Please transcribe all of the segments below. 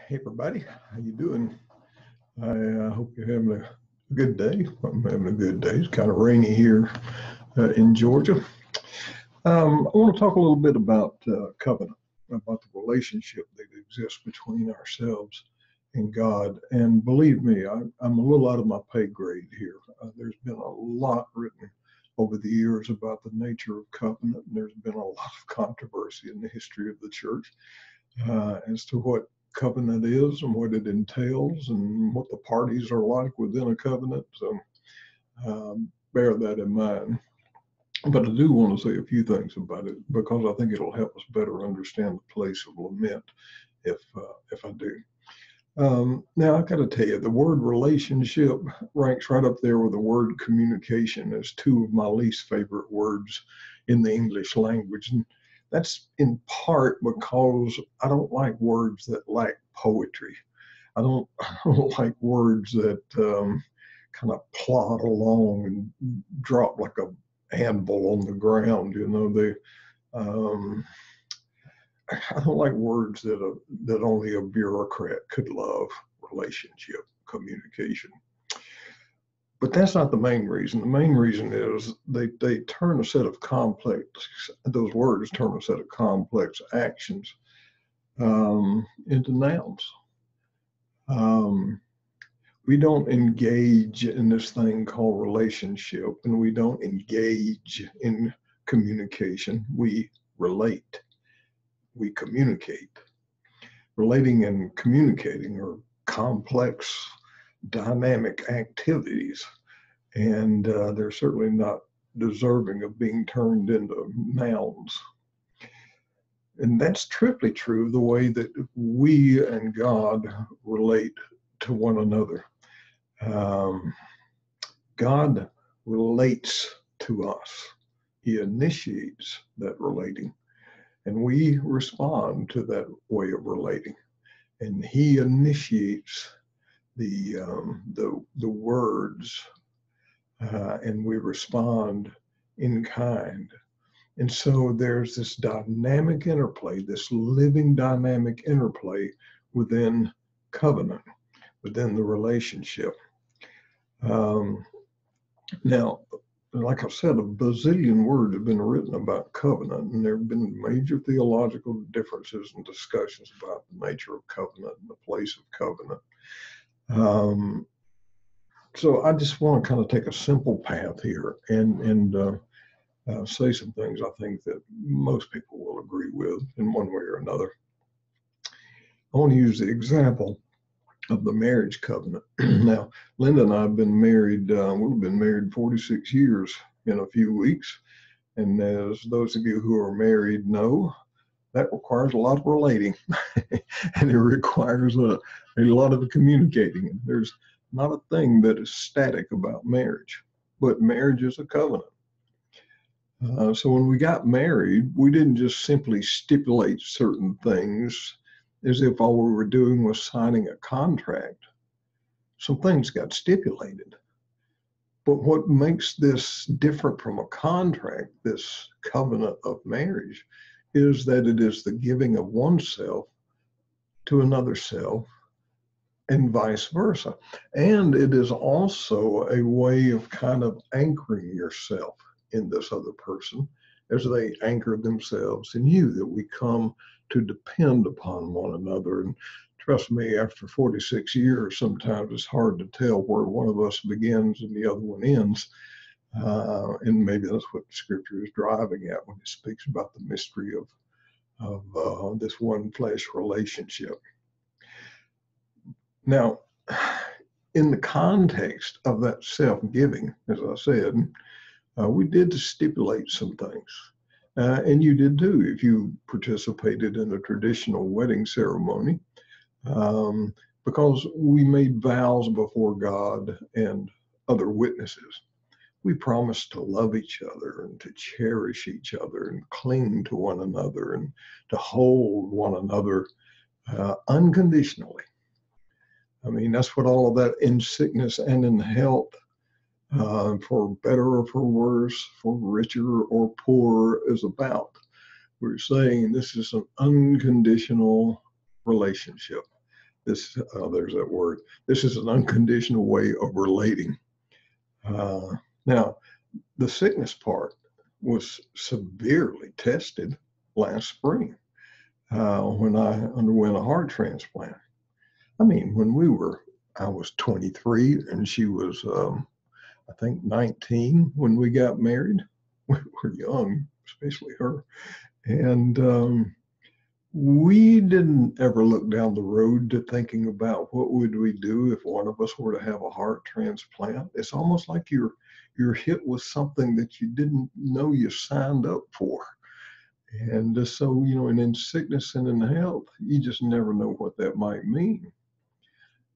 Hey everybody, how you doing? I hope you're having a good day. I'm having a good day. It's kind of rainy here in Georgia. I want to talk a little bit about covenant, about the relationship that exists between ourselves and God. And believe me, I'm a little out of my pay grade here. There's been a lot written over the years about the nature of covenant, and there's been a lot of controversy in the history of the church as to what covenant is and what it entails and what the parties are like within a covenant. So bear that in mind. But I do want to say a few things about it because I think it'll help us better understand the place of lament if I do. Now, I got to tell you, the word relationship ranks right up there with the word communication as two of my least favorite words in the English language. And that's in part because I don't like words that lack poetry. I don't like words that kind of plod along and drop like a anvil on the ground. I don't like words that only a bureaucrat could love: relationship, communication. But that's not the main reason. The main reason is they turn a set of complex, those words turn a set of complex actions into nouns. We don't engage in this thing called relationship, and we don't engage in communication. We relate. We communicate. Relating and communicating are complex, dynamic activities, and they're certainly not deserving of being turned into nouns. And that's triply true of the way that we and God relate to one another. God relates to us. He initiates that relating, and we respond to that way of relating. And he initiates the words, and we respond in kind. And so there's this dynamic interplay, this living dynamic interplay within covenant, within the relationship. Now, like I said, a bazillion words have been written about covenant, and there have been major theological differences and discussions about the nature of covenant and the place of covenant. So I just want to kind of take a simple path here and say some things I think that most people will agree with in one way or another. I want to use the example of the marriage covenant. Now, Linda and I have been married, we've been married 46 years in a few weeks. And as those of you who are married know, that requires a lot of relating and it requires a lot of communicating. There's not a thing that is static about marriage, but marriage is a covenant. So when we got married, we didn't just simply stipulate certain things as if all we were doing was signing a contract. Some things got stipulated. But what makes this different from a contract, this covenant of marriage, is that it is the giving of oneself to another self and vice versa. And it is also a way of kind of anchoring yourself in this other person as they anchor themselves in you, that we come to depend upon one another. And trust me, after 46 years, sometimes it's hard to tell where one of us begins and the other one ends. And maybe that's what Scripture is driving at when it speaks about the mystery of this one flesh relationship. Now, in the context of that self-giving, as I said, we did stipulate some things. And you did too, if you participated in a traditional wedding ceremony, because we made vows before God and other witnesses. We promised to love each other and to cherish each other and cling to one another and to hold one another unconditionally. I mean, that's what all of that in sickness and in health, for better or for worse, for richer or poorer, is about. We're saying this is an unconditional relationship. there's that word. This is an unconditional way of relating. Now, the sickness part was severely tested last spring when I underwent a heart transplant. I mean, I was 23 and she was, I think, 19 when we got married. We were young, especially her. And we didn't ever look down the road to thinking about what would we do if one of us were to have a heart transplant. It's almost like you're hit with something that you didn't know you signed up for. And so, and in sickness and in health, you just never know what that might mean.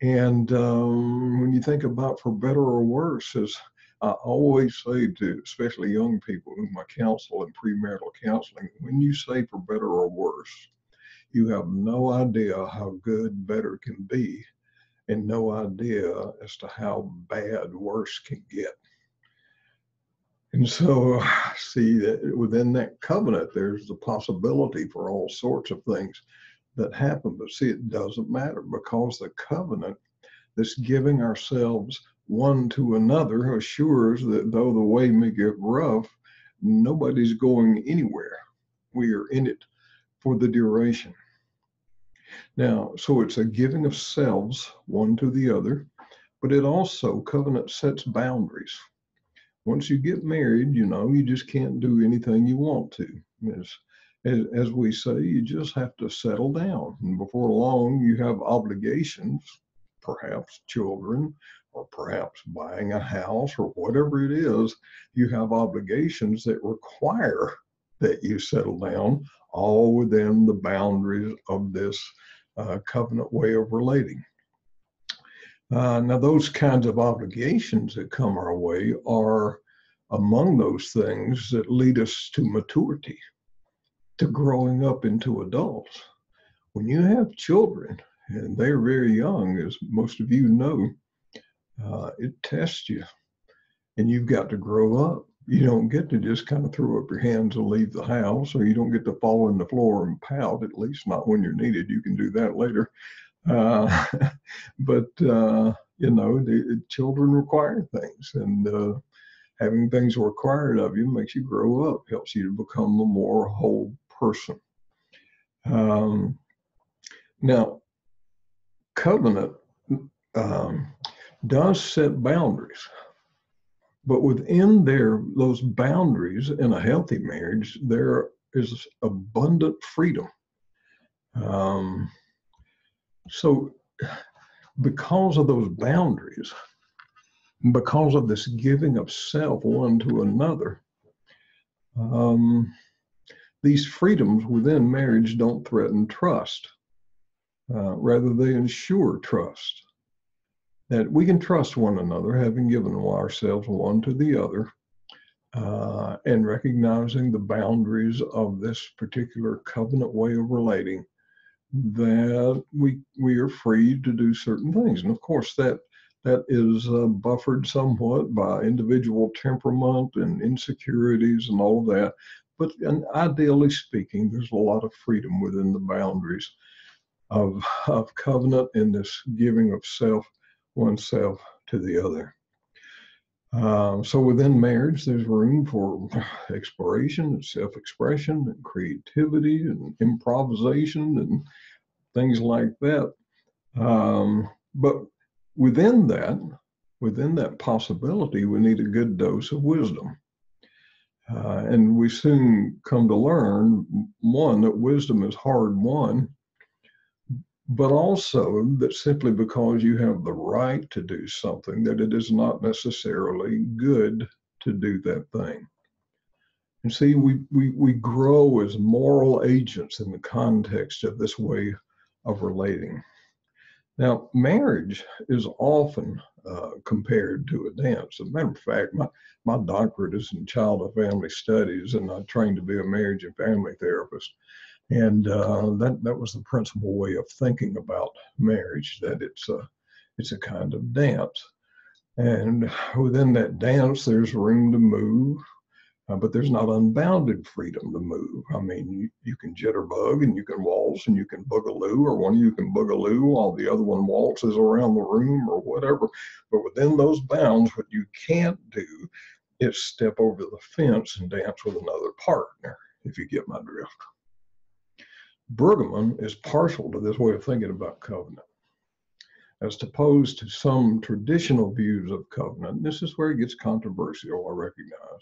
And when you think about for better or worse, as I always say to especially young people whom I counsel in premarital counseling, when you say for better or worse, you have no idea how good better can be and no idea as to how bad worse can get. And so, see that within that covenant, there's the possibility for all sorts of things that happen. But see, it doesn't matter because the covenant that's giving ourselves one to another assures that though the way may get rough, nobody's going anywhere. We are in it for the duration. Now, so it's a giving of selves one to the other, but it also, covenant sets boundaries. Once you get married, you just can't do anything you want to. As we say, you just have to settle down. And before long, you have obligations, perhaps children, or perhaps buying a house, or whatever it is. You have obligations that require that you settle down, all within the boundaries of this covenant way of relating. Now, those kinds of obligations that come our way are among those things that lead us to maturity, to growing up into adults. When you have children, and they're very young, as most of you know, it tests you, and you've got to grow up. You don't get to just kind of throw up your hands and leave the house, or you don't get to fall on the floor and pout, at least not when you're needed. You can do that later. But the children require things, and having things required of you makes you grow up, helps you to become a more whole person. Now, covenant does set boundaries, but within those boundaries in a healthy marriage, there is abundant freedom. So because of those boundaries, because of this giving of self one to another, these freedoms within marriage don't threaten trust. Rather, they ensure trust. That we can trust one another, having given ourselves one to the other, and recognizing the boundaries of this particular covenant way of relating, that we are free to do certain things. And of course, that is buffered somewhat by individual temperament and insecurities and all of that. But ideally speaking, there's a lot of freedom within the boundaries of covenant and this giving of oneself to the other. So within marriage, there's room for exploration and self-expression and creativity and improvisation and things like that. But within that possibility, we need a good dose of wisdom. And we soon come to learn, one, that wisdom is hard won, but also that simply because you have the right to do something, that it is not necessarily good to do that thing. And see, we grow as moral agents in the context of this way of relating. Now, marriage is often compared to a dance. As a matter of fact, my doctorate is in child and family studies, and I trained to be a marriage and family therapist. And that was the principal way of thinking about marriage, that it's a kind of dance. And within that dance, there's room to move, But there's not unbounded freedom to move. I mean, you can jitterbug and you can waltz and you can boogaloo, or one of you can boogaloo while the other one waltzes around the room or whatever. But within those bounds, what you can't do is step over the fence and dance with another partner, if you get my drift. Brueggemann is partial to this way of thinking about covenant, as opposed to some traditional views of covenant. This is where it gets controversial, I recognize.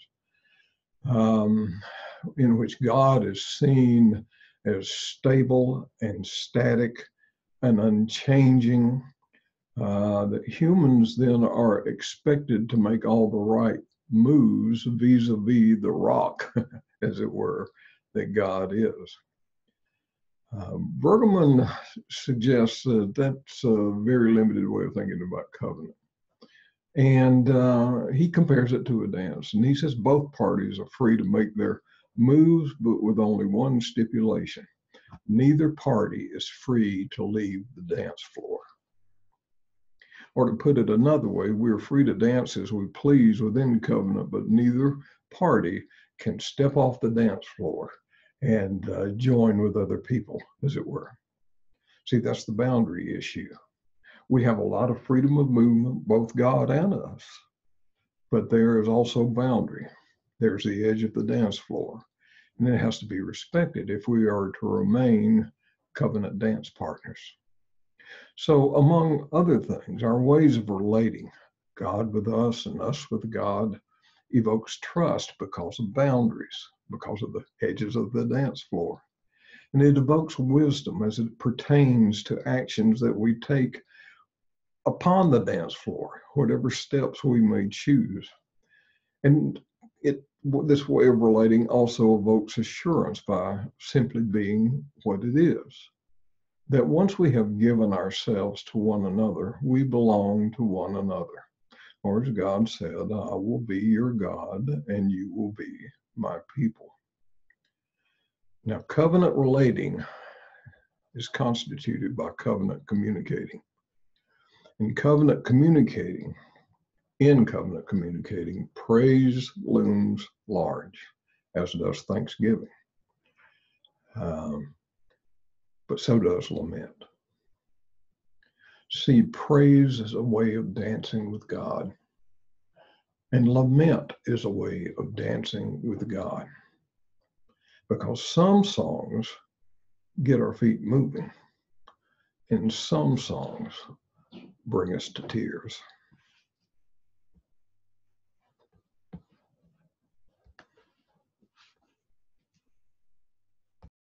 In which God is seen as stable and static and unchanging, that humans then are expected to make all the right moves vis-a-vis the rock, as it were, that God is. Brueggemann suggests that that's a very limited way of thinking about covenant. And he compares it to a dance. And he says both parties are free to make their moves, but with only one stipulation. Neither party is free to leave the dance floor. Or to put it another way, we're free to dance as we please within covenant, but neither party can step off the dance floor and join with other people, as it were. See, that's the boundary issue. We have a lot of freedom of movement, both God and us, but there is also boundary. There's the edge of the dance floor, and it has to be respected if we are to remain covenant dance partners. So among other things, our ways of relating, God with us and us with God, evokes trust because of boundaries, because of the edges of the dance floor. And it evokes wisdom as it pertains to actions that we take upon the dance floor, whatever steps we may choose. And this way of relating also evokes assurance by simply being what it is. That once we have given ourselves to one another, we belong to one another. Or as God said, I will be your God and you will be my people. Now, covenant relating is constituted by covenant communicating. In covenant communicating, praise looms large, as does thanksgiving. But so does lament. See, praise is a way of dancing with God, and lament is a way of dancing with God. Because some songs get our feet moving, and some songs bring us to tears.